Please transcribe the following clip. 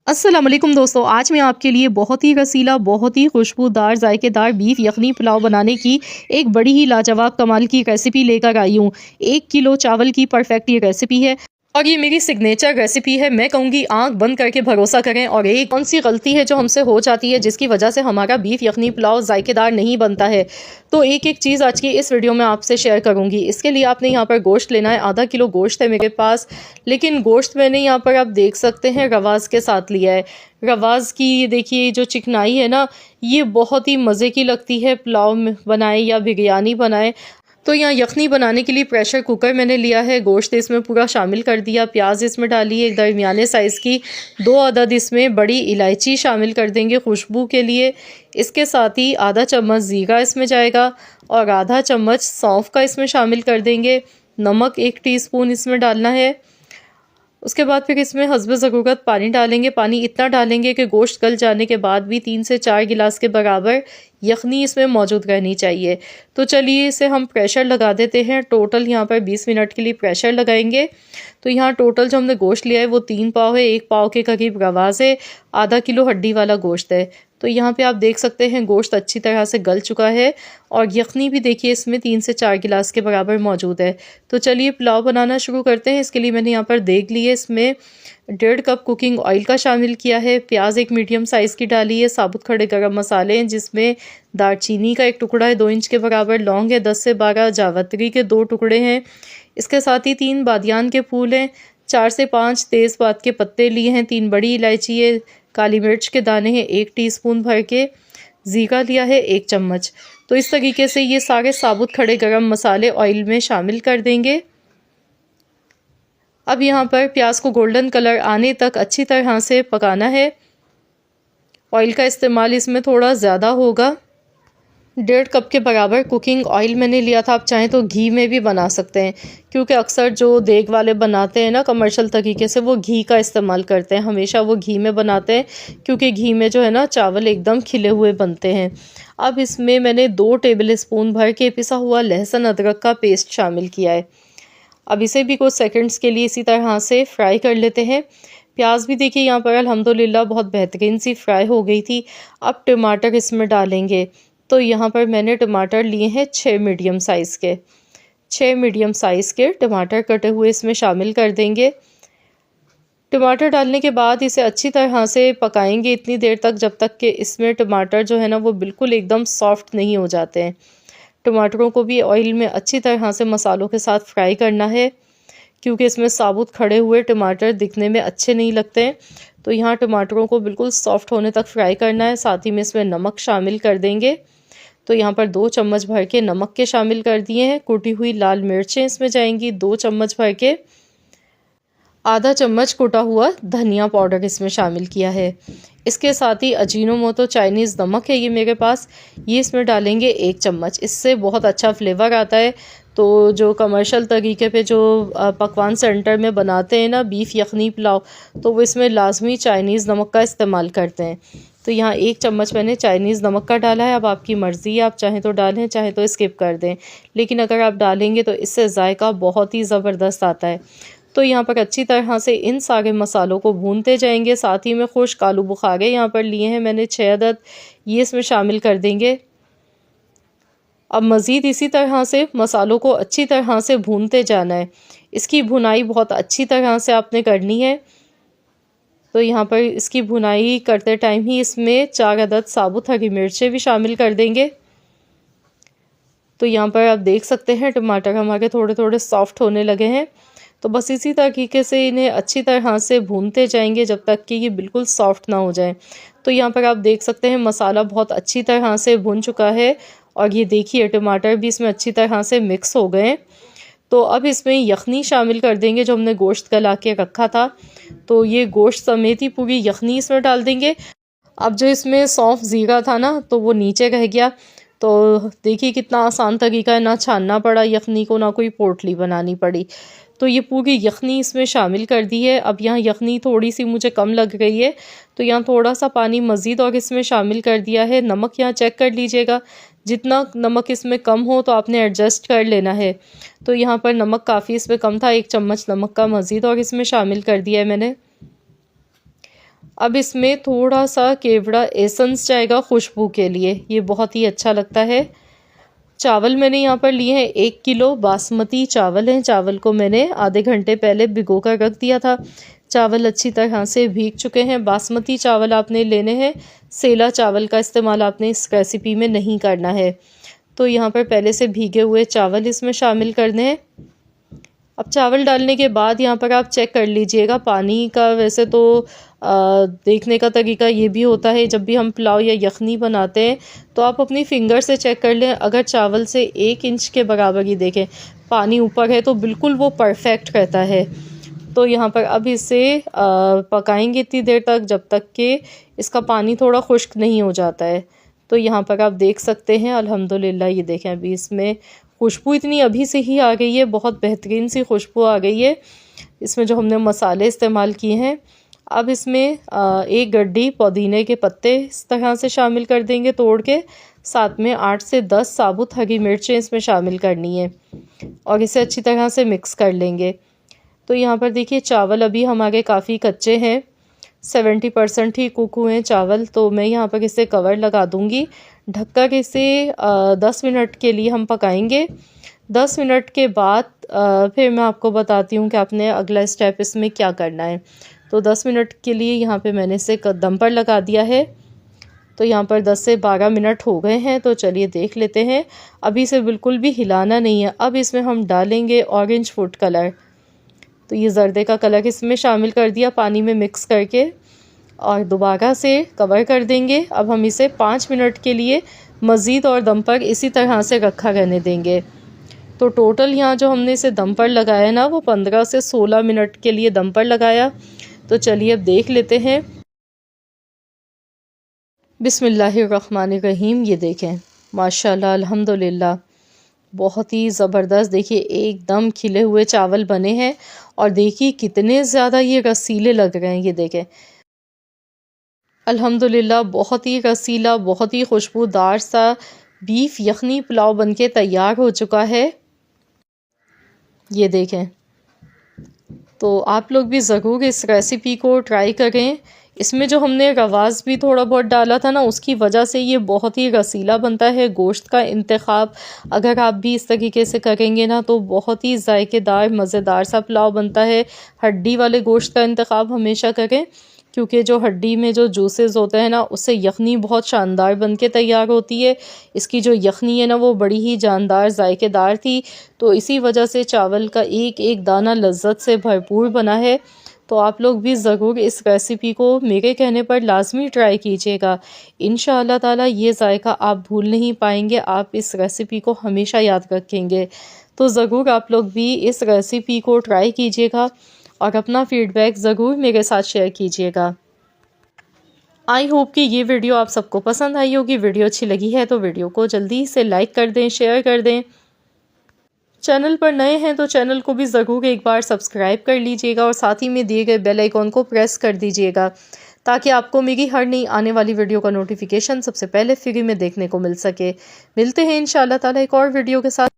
अस्सलाम वालेकुम दोस्तों, आज मैं आपके लिए बहुत ही रसीला, बहुत ही खुशबूदार, जायकेदार बीफ यखनी पुलाव बनाने की एक बड़ी ही लाजवाब कमाल की रेसिपी लेकर आई हूँ। 1 किलो चावल की परफेक्ट ये रेसिपी है और ये मेरी सिग्नेचर रेसिपी है। मैं कहूँगी आंख बंद करके भरोसा करें। और एक कौन सी गलती है जो हमसे हो जाती है जिसकी वजह से हमारा बीफ यखनी पुलाव जायकेदार नहीं बनता है, तो एक एक चीज़ आज की इस वीडियो में आपसे शेयर करूँगी। इसके लिए आपने यहाँ पर गोश्त लेना है। आधा किलो गोश्त है मेरे पास, लेकिन गोश्त मैंने यहाँ पर आप देख सकते हैं रवाज़ के साथ लिया है। रवाज़ की ये देखिए जो चिकनाई है ना, ये बहुत ही मज़े की लगती है पुलाव में बनाए या बिरयानी बनाए। तो यहाँ यखनी बनाने के लिए प्रेशर कुकर मैंने लिया है। गोश्त इसमें पूरा शामिल कर दिया, प्याज इसमें डाली एक दरमियाने साइज़ की, 2 अदद इसमें बड़ी इलायची शामिल कर देंगे खुशबू के लिए। इसके साथ ही आधा चम्मच ज़ीरा इसमें जाएगा और आधा चम्मच सौंफ का इसमें शामिल कर देंगे। नमक 1 टीस्पून इसमें डालना है। उसके बाद फिर इसमें हस्ब ज़रूरत पानी डालेंगे। पानी इतना डालेंगे कि गोश्त गल जाने के बाद भी 3 से 4 गिलास के बराबर यखनी इसमें मौजूद रहनी चाहिए। तो चलिए इसे हम प्रेशर लगा देते हैं। टोटल यहाँ पर 20 मिनट के लिए प्रेशर लगाएंगे। तो यहाँ टोटल जो हमने गोश्त लिया है वो 3 पाव है। 1 पाव के करीब रवाज़ है, आधा किलो हड्डी वाला गोश्त है। तो यहाँ पे आप देख सकते हैं गोश्त अच्छी तरह से गल चुका है और यखनी भी देखिए इसमें 3 से 4 गिलास के बराबर मौजूद है। तो चलिए पुलाव बनाना शुरू करते हैं। इसके लिए मैंने यहाँ पर देग ली है, इसमें 1.5 कप कुकिंग ऑयल का शामिल किया है। प्याज एक मीडियम साइज़ की डाली है। साबुत खड़े गरम मसाले हैं जिसमें दालचीनी का 1 टुकड़ा है, 2 इंच के बराबर लौंग है, 10 से 12 जावित्री के 2 टुकड़े हैं। इसके साथ ही 3 बादियान के फूल हैं, 4 से 5 तेज़पात के पत्ते लिए हैं, 3 बड़ी इलायची है, काली मिर्च के दाने हैं 1 टीस्पून भर के, ज़ीरा लिया है 1 चम्मच। तो इस तरीके से ये सारे साबुत खड़े गरम मसाले ऑयल में शामिल कर देंगे। अब यहाँ पर प्याज को गोल्डन कलर आने तक अच्छी तरह से पकाना है। ऑयल का इस्तेमाल इसमें थोड़ा ज़्यादा होगा। 1.5 कप के बराबर कुकिंग ऑयल मैंने लिया था। आप चाहें तो घी में भी बना सकते हैं, क्योंकि अक्सर जो देग वाले बनाते हैं ना कमर्शियल तरीके से, वो घी का इस्तेमाल करते हैं। हमेशा वो घी में बनाते हैं क्योंकि घी में जो है ना चावल एकदम खिले हुए बनते हैं। अब इसमें मैंने 2 टेबल स्पून भर के पिसा हुआ लहसुन अदरक का पेस्ट शामिल किया है। अब इसे भी कुछ सेकंड्स के लिए इसी तरह से फ्राई कर लेते हैं। प्याज भी देखिए यहाँ पर अल्हम्दुलिल्लाह बहुत बेहतरीन सी फ्राई हो गई थी। अब टमाटर इसमें डालेंगे। तो यहाँ पर मैंने टमाटर लिए हैं 6 मीडियम साइज़ के। 6 मीडियम साइज़ के टमाटर कटे हुए इसमें शामिल कर देंगे। टमाटर डालने के बाद इसे अच्छी तरह से पकाएंगे इतनी देर तक जब तक कि इसमें टमाटर जो है ना वो बिल्कुल एकदम सॉफ्ट नहीं हो जाते हैं। टमाटरों को भी ऑयल में अच्छी तरह से मसालों के साथ फ्राई करना है, क्योंकि इसमें साबुत खड़े हुए टमाटर दिखने में अच्छे नहीं लगते हैं। तो यहाँ टमाटरों को बिल्कुल सॉफ्ट होने तक फ्राई करना है। साथ ही में इसमें नमक शामिल कर देंगे। तो यहाँ पर 2 चम्मच भर के नमक के शामिल कर दिए हैं। कुटी हुई लाल मिर्चें इसमें जाएंगी 2 चम्मच भर के। आधा चम्मच कुटा हुआ धनिया पाउडर इसमें शामिल किया है। इसके साथ ही अजीनोमोटो चाइनीज़ नमक है ये मेरे पास, ये इसमें डालेंगे 1 चम्मच। इससे बहुत अच्छा फ्लेवर आता है। तो जो कमर्शियल तरीके पे जो पकवान सेंटर में बनाते हैं ना बीफ यखनी पुलाव, तो वो इसमें लाजमी चाइनीज़ नमक का इस्तेमाल करते हैं। तो यहाँ 1 चम्मच मैंने चाइनीज़ नमक का डाला है। अब आपकी मर्ज़ी है, आप चाहें तो डालें, चाहे तो स्किप कर दें, लेकिन अगर आप डालेंगे तो इससे जायका बहुत ही ज़बरदस्त आता है। तो यहाँ पर अच्छी तरह से इन सारे मसालों को भूनते जाएंगे। साथ ही में खुश्क आलू बुखारे यहाँ पर लिए हैं मैंने 6 अदद, ये इसमें शामिल कर देंगे। अब मज़ीद इसी तरह से मसालों को अच्छी तरह से भूनते जाना है। इसकी भुनाई बहुत अच्छी तरह से आपने करनी है। तो यहाँ पर इसकी भुनाई करते टाइम ही इसमें 4 अदद साबुत हरी मिर्चें भी शामिल कर देंगे। तो यहाँ पर आप देख सकते हैं टमाटर हमारे थोड़े थोड़े सॉफ्ट होने लगे हैं। तो बस इसी तरीके से इन्हें अच्छी तरह से भूनते जाएंगे जब तक कि ये बिल्कुल सॉफ्ट ना हो जाए। तो यहाँ पर आप देख सकते हैं मसाला बहुत अच्छी तरह से भुन चुका है और ये देखिए टमाटर भी इसमें अच्छी तरह से मिक्स हो गए। तो अब इसमें यखनी शामिल कर देंगे जो हमने गोश्त गला के रखा था। तो ये गोश्त समेत ही पूरी यखनी इसमें डाल देंगे। अब जो इसमें सौंफ ज़ीरा था ना, तो वो नीचे रह गया। तो देखिए कितना आसान तरीका है, ना छानना पड़ा यखनी को, ना कोई पोटली बनानी पड़ी। तो ये पूरी यखनी इसमें शामिल कर दी है। अब यहाँ यखनी थोड़ी सी मुझे कम लग रही है, तो यहाँ थोड़ा सा पानी मज़ीद और इसमें शामिल कर दिया है। नमक यहाँ चेक कर लीजिएगा, जितना नमक इसमें कम हो तो आपने एडजस्ट कर लेना है। तो यहाँ पर नमक काफ़ी इसमें कम था, 1 चम्मच नमक का मज़ीद और इसमें शामिल कर दिया है मैंने। अब इसमें थोड़ा सा केवड़ा एसेंस जाएगा खुशबू के लिए, ये बहुत ही अच्छा लगता है। चावल मैंने यहाँ पर लिए हैं 1 किलो बासमती चावल हैं। चावल को मैंने आधे घंटे पहले भिगो कर रख दिया था। चावल अच्छी तरह से भीग चुके हैं। बासमती चावल आपने लेने हैं, सेला चावल का इस्तेमाल आपने इस रेसिपी में नहीं करना है। तो यहाँ पर पहले से भीगे हुए चावल इसमें शामिल करने हैं। अब चावल डालने के बाद यहाँ पर आप चेक कर लीजिएगा पानी का। वैसे तो देखने का तरीका ये भी होता है, जब भी हम पुलाव या यखनी बनाते हैं तो आप अपनी फिंगर से चेक कर लें। अगर चावल से 1 इंच के बराबर ही देखें पानी ऊपर है तो बिल्कुल वो परफेक्ट रहता है। तो यहाँ पर अब इसे पकाएंगे इतनी देर तक जब तक कि इसका पानी थोड़ा खुश्क नहीं हो जाता है। तो यहाँ पर आप देख सकते हैं अल्हम्दुलिल्लाह, ये देखें अभी इसमें खुशबू इतनी अभी से ही आ गई है, बहुत बेहतरीन सी खुशबू आ गई है इसमें जो हमने मसाले इस्तेमाल किए हैं। अब इसमें 1 गड्डी पुदीने के पत्ते इस तरह से शामिल कर देंगे तोड़ के। साथ में 8 से 10 साबुत हरी मिर्चें इसमें शामिल करनी है और इसे अच्छी तरह से मिक्स कर लेंगे। तो यहाँ पर देखिए चावल अभी हमारे काफ़ी कच्चे हैं, 70% ही कुक हुए हैं चावल। तो मैं यहाँ पर इसे कवर लगा दूँगी, ढककर इसे 10 मिनट के लिए हम पकाएंगे। 10 मिनट के बाद फिर मैं आपको बताती हूँ कि आपने अगला स्टेप इसमें क्या करना है। तो 10 मिनट के लिए यहाँ पे मैंने इसे दम पर लगा दिया है। तो यहाँ पर 10 से 12 मिनट हो गए हैं। तो चलिए देख लेते हैं। अभी इसे बिल्कुल भी हिलाना नहीं है। अब इसमें हम डालेंगे ऑरेंज फूड कलर। तो ये जर्दे का कलर इसमें शामिल कर दिया पानी में मिक्स करके और दोबारा से कवर कर देंगे। अब हम इसे 5 मिनट के लिए मज़ीद और दम पर इसी तरह से रखा रहने देंगे। तो टोटल यहाँ जो हमने इसे दम पर लगाया ना वो 15 से 16 मिनट के लिए दम पर लगाया। तो चलिए अब देख लेते हैं। बिस्मिल्लाहिर्रहमानिर्रहीम। ये देखें माशाल्लाह अल्हम्दुलिल्लाह बहुत ही ज़बरदस्त, देखिए एकदम खिले हुए चावल बने हैं और देखिए कितने ज़्यादा ये रसीले लग रहे हैं। ये देखें अल्हम्दुलिल्लाह बहुत ही रसीला, बहुत ही खुशबूदार सा बीफ यखनी पुलाव बनके तैयार हो चुका है। ये देखें, तो आप लोग भी ज़रूर इस रेसिपी को ट्राई करें। इसमें जो हमने रवाज़ भी थोड़ा बहुत डाला था ना, उसकी वजह से ये बहुत ही रसीला बनता है। गोश्त का इंतखाब अगर आप भी इस तरीके से करेंगे ना तो बहुत ही जायकेदार मज़ेदार सा पुलाव बनता है। हड्डी वाले गोश्त का इंतखाब हमेशा करें, क्योंकि जो हड्डी में जो जूसेस होते हैं ना उससे यखनी बहुत शानदार बन के तैयार होती है। इसकी जो यखनी है ना वो बड़ी ही जानदार जायकेदार थी। तो इसी वजह से चावल का एक एक दाना लज्जत से भरपूर बना है। तो आप लोग भी ज़रूर इस रेसिपी को मेरे कहने पर लाजमी ट्राई कीजिएगा। इंशाअल्लाह ताला ये जायका आप भूल नहीं पाएंगे, आप इस रेसिपी को हमेशा याद रखेंगे। तो ज़रूर आप लोग भी इस रेसिपी को ट्राई कीजिएगा और अपना फीडबैक ज़रूर मेरे साथ शेयर कीजिएगा। आई होप कि ये वीडियो आप सबको पसंद आई होगी। वीडियो अच्छी लगी है तो वीडियो को जल्दी से लाइक कर दें, शेयर कर दें। चैनल पर नए हैं तो चैनल को भी ज़रूर एक बार सब्सक्राइब कर लीजिएगा और साथ ही में दिए गए बेल आइकॉन को प्रेस कर दीजिएगा, ताकि आपको मेरी हर नई आने वाली वीडियो का नोटिफिकेशन सबसे पहले फ्री में देखने को मिल सके। मिलते हैं इंशाअल्लाह ताला एक और वीडियो के साथ।